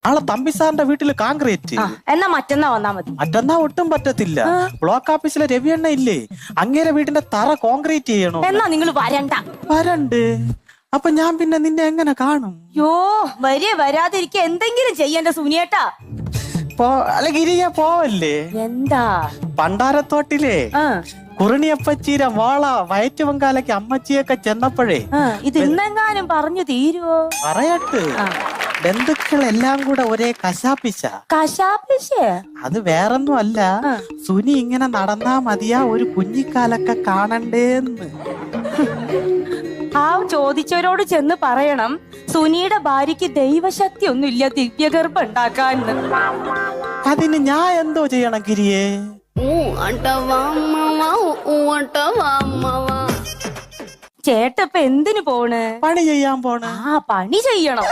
ആളെ തമ്പി സാറിന്റെ വീട്ടില് കോൺക്രീറ്റ്. എന്നാ മറ്റന്നാ വന്നാ മതി. മറ്റന്നാ ഒട്ടും പറ്റത്തില്ല. ബ്ലോക്ക് ഓഫീസിലെ രവിയണ്ണ ഇല്ലേ, അങ്ങേരെ വീടിന്റെ തറ കോൺക്രീറ്റ് ചെയ്യണോ. എന്നാ നിങ്ങൾ വരണ്ട്. അപ്പൊ ഞാൻ പിന്നെ നിന്നെ എങ്ങനെ കാണും? യോ വരാതിരിക്ക എന്തെങ്കിലും ചെയ്യണ്ട സുനിയേട്ടാ. അല്ല ഗിരിയ പോവല്ലേ? എന്താ? പണ്ടാരത്തോട്ടിലെ കുറിണിയപ്പച്ചീര വാള വയറ്റ് പൊങ്കാലയ്ക്ക് അമ്മച്ചിയൊക്കെ ചെന്നപ്പോഴേ ഇത് ഇന്നെങ്ങാനും പറഞ്ഞു തീരുവോ? പറയട്ട്, ബന്ധുക്കളെല്ലാം കൂടെ ഒരേ കശാപ്പിശ. അത് വേറൊന്നും അല്ല, സുനി ഇങ്ങനെ നടന്നാ മതിയാ ഒരു കുഞ്ഞിക്കാലൊക്കെ കാണണ്ടേന്ന്. ആ ചോദിച്ചവരോട് ചെന്ന് പറയണം സുനിയുടെ ഭാര്യക്ക് ദൈവശക്തി ഒന്നുമില്ല ദിവ്യഗർഭം ഉണ്ടാക്കാൻ. അതിന് ഞാൻ എന്തോ ചെയ്യണം ഗിരിയേ? ചേട്ടപ്പ എന്തിനു പോണ്? പണി ചെയ്യാൻ പോണ്. പണി ചെയ്യണം.